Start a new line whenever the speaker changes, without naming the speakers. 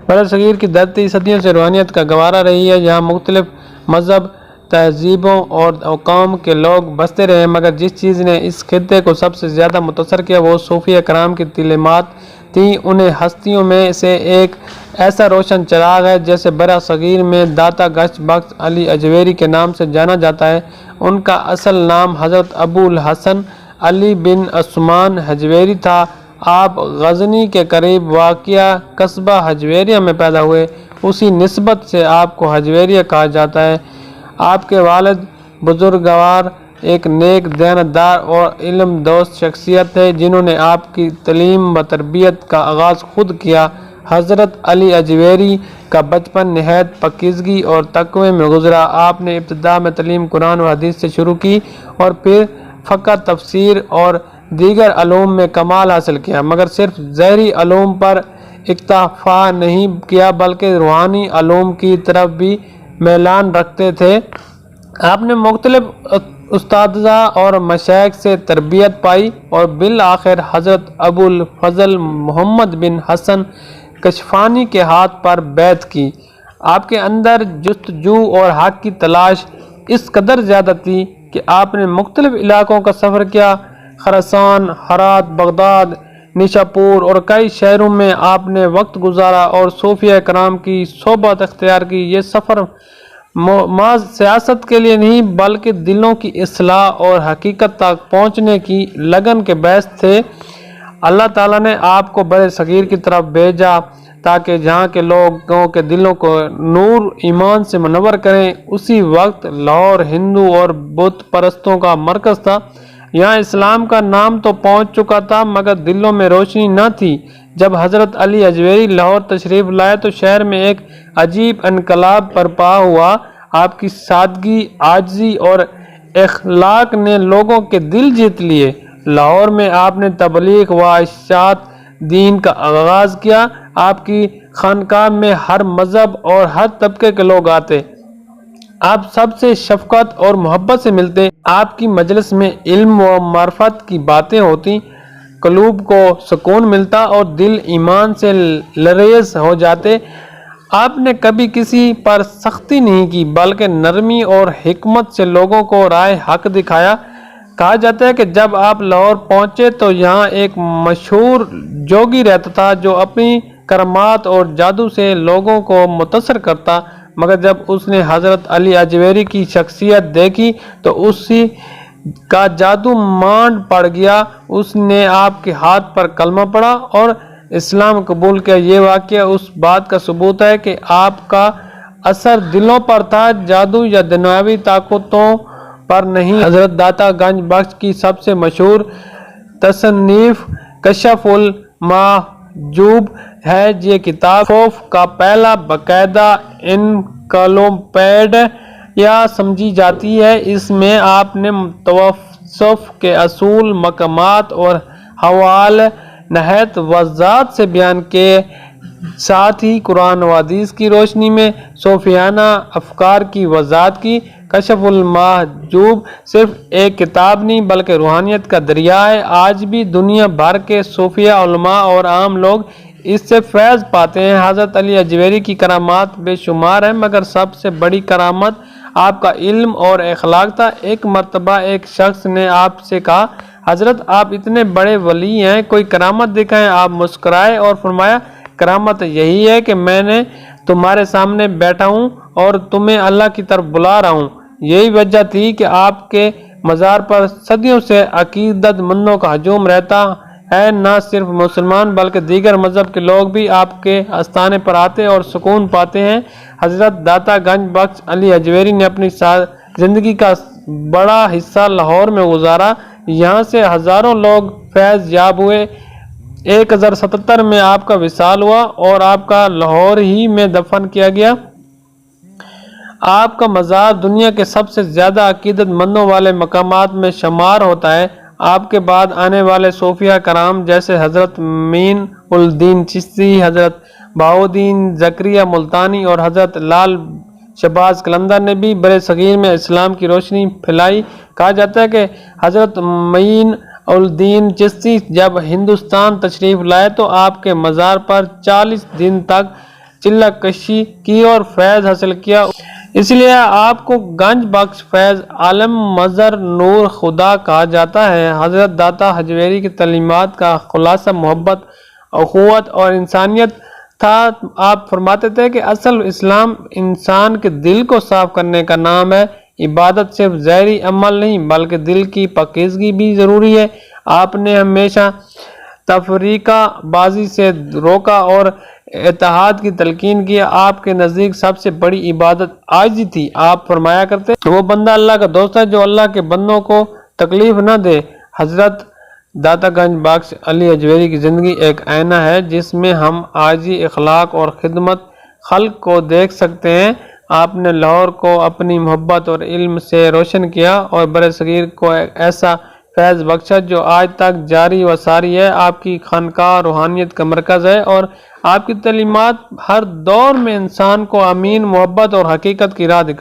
برصغیر کی دھرتی صدیوں سے روحانیت کا گہوارہ رہی ہے، جہاں مختلف مذہب، تہذیبوں اور اقوام کے لوگ بستے رہے، مگر جس چیز نے اس خطے کو سب سے زیادہ متاثر کیا وہ صوفیہ کرام کی تعلیمات تھیں۔ انہیں ہستیوں میں سے ایک ایسا روشن چراغ ہے جسے برصغیر میں داتا گنج بخش علی اجویری کے نام سے جانا جاتا ہے۔ ان کا اصل نام حضرت ابو الحسن علی بن عثمان حجویری تھا۔ آپ غزنی کے قریب واقع قصبہ حجویریہ میں پیدا ہوئے، اسی نسبت سے آپ کو حجویریہ کہا جاتا ہے۔ آپ کے والد بزرگوار ایک نیک، دیانتدار اور علم دوست شخصیت تھے، جنہوں نے آپ کی تعلیم و تربیت کا آغاز خود کیا۔ حضرت علی اجویری کا بچپن نہایت پاکیزگی اور تقوی میں گزرا۔ آپ نے ابتدا میں تعلیم قرآن و حدیث سے شروع کی اور پھر فقہ، تفسیر اور دیگر علوم میں کمال حاصل کیا، مگر صرف ظاہری علوم پر اکتفا نہیں کیا بلکہ روحانی علوم کی طرف بھی میلان رکھتے تھے۔ آپ نے مختلف اساتذہ اور مشائخ سے تربیت پائی اور بالآخر حضرت ابو الفضل محمد بن حسن کشفانی کے ہاتھ پر بیعت کی۔ آپ کے اندر جستجو اور حق کی تلاش اس قدر زیادہ تھی کہ آپ نے مختلف علاقوں کا سفر کیا۔ خراسان، ہرات، بغداد، نیشاپور اور کئی شہروں میں آپ نے وقت گزارا اور صوفیہ کرام کی صحبت اختیار کی۔ یہ سفر محض سیاست کے لیے نہیں بلکہ دلوں کی اصلاح اور حقیقت تک پہنچنے کی لگن کے باعث تھے۔ اللہ تعالیٰ نے آپ کو برصغیر کی طرف بھیجا تاکہ جہاں کے لوگوں کے دلوں کو نور ایمان سے منور کریں۔ اسی وقت لاہور ہندو اور بت پرستوں کا مرکز تھا۔ یہاں اسلام کا نام تو پہنچ چکا تھا مگر دلوں میں روشنی نہ تھی۔ جب حضرت علی اجویری لاہور تشریف لائے تو شہر میں ایک عجیب انقلاب برپا ہوا۔ آپ کی سادگی، عاجزی اور اخلاق نے لوگوں کے دل جیت لیے۔ لاہور میں آپ نے تبلیغ و اشاعت دین کا آغاز کیا۔ آپ کی خانقاہ میں ہر مذہب اور ہر طبقے کے لوگ آتے، آپ سب سے شفقت اور محبت سے ملتے۔ آپ کی مجلس میں علم و معرفت کی باتیں ہوتی، قلوب کو سکون ملتا اور دل ایمان سے لریز ہو جاتے۔ آپ نے کبھی کسی پر سختی نہیں کی بلکہ نرمی اور حکمت سے لوگوں کو راہ حق دکھایا۔ کہا جاتا ہے کہ جب آپ لاہور پہنچے تو یہاں ایک مشہور جوگی رہتا تھا جو اپنی کرامات اور جادو سے لوگوں کو متاثر کرتا، مگر جب اس نے حضرت علی اجویری کی شخصیت دیکھی تو اسی کا جادو مانڈ پڑ گیا۔ اس نے آپ کے ہاتھ پر کلمہ پڑھا اور اسلام قبول کیا۔ یہ واقعہ اس بات کا ثبوت ہے کہ آپ کا اثر دلوں پر تھا، جادو یا دنیاوی طاقتوں پر نہیں۔ حضرت داتا گنج بخش کی سب سے مشہور تصنیف کشف المحجوب ہے۔ یہ کتاب تصوف کا پہلا باقاعدہ انسائکلوپیڈیا سمجھی جاتی ہے۔ اس میں آپ نے تصوف کے اصول، مقامات اور حوالے نہایت وضاحت سے بیان کیے، ساتھ ہی قرآن و حدیث کی روشنی میں صوفیانہ افکار کی وضاحت کی۔ کشف المحجوب صرف ایک کتاب نہیں بلکہ روحانیت کا دریا ہے۔ آج بھی دنیا بھر کے صوفیہ، علماء اور عام لوگ اس سے فیض پاتے ہیں۔ حضرت علی اجویری کی کرامات بے شمار ہیں مگر سب سے بڑی کرامت آپ کا علم اور اخلاق تھا۔ ایک مرتبہ ایک شخص نے آپ سے کہا، حضرت آپ اتنے بڑے ولی ہیں، کوئی کرامت دکھائیں۔ آپ مسکرائے اور فرمایا، کرامت یہی ہے کہ میں نے تمہارے سامنے بیٹھا ہوں اور تمہیں اللہ کی طرف بلا رہا ہوں۔ یہی وجہ تھی کہ آپ کے مزار پر صدیوں سے عقیدت مندوں کا ہجوم رہتا ہے۔ نہ صرف مسلمان بلکہ دیگر مذہب کے لوگ بھی آپ کے آستانے پر آتے اور سکون پاتے ہیں۔ حضرت داتا گنج بخش علی اجویری نے اپنی زندگی کا بڑا حصہ لاہور میں گزارا۔ یہاں سے ہزاروں لوگ فیض یاب ہوئے۔ 1077 میں آپ کا وصال ہوا اور آپ کا لاہور ہی میں دفن کیا گیا۔ آپ کا مزار دنیا کے سب سے زیادہ عقیدت مندوں والے مقامات میں شمار ہوتا ہے۔ آپ کے بعد آنے والے صوفیہ کرام جیسے حضرت معین الدین چشتی، حضرت بہاؤالدین زکریا ملتانی اور حضرت لال شہباز قلندر نے بھی برصغیر میں اسلام کی روشنی پھیلائی۔ کہا جاتا ہے کہ حضرت معین الدین چشتی جب ہندوستان تشریف لائے تو آپ کے مزار پر 40 دن تک چلہ کشی کی اور فیض حاصل کیا، اس لیے آپ کو گنج بخش فیض عالم مظہر نور خدا کہا جاتا ہے۔ حضرت داتا حجویری کی تعلیمات کا خلاصہ محبت، اخوت اور انسانیت تھا۔ آپ فرماتے تھے کہ اصل اسلام انسان کے دل کو صاف کرنے کا نام ہے۔ عبادت صرف ظاہری عمل نہیں بلکہ دل کی پاکیزگی بھی ضروری ہے۔ آپ نے ہمیشہ تفریقہ بازی سے روکا اور اتحاد کی تلقین کی۔ آپ کے نزدیک سب سے بڑی عبادت عاجزی تھی۔ آپ فرمایا کرتے وہ بندہ اللہ کا دوست ہے جو اللہ کے بندوں کو تکلیف نہ دے۔ حضرت داتا گنج بخش علی حجویری کی زندگی ایک آئینہ ہے جس میں ہم عاجزی، اخلاق اور خدمت خلق کو دیکھ سکتے ہیں۔ آپ نے لاہور کو اپنی محبت اور علم سے روشن کیا اور برصغیر کو ایک ایسا فیض بخشا جو آج تک جاری و ساری ہے۔ آپ کی خانقاہ روحانیت کا مرکز ہے اور آپ کی تعلیمات ہر دور میں انسان کو امین، محبت اور حقیقت کی راہ دکھاتی ہیں۔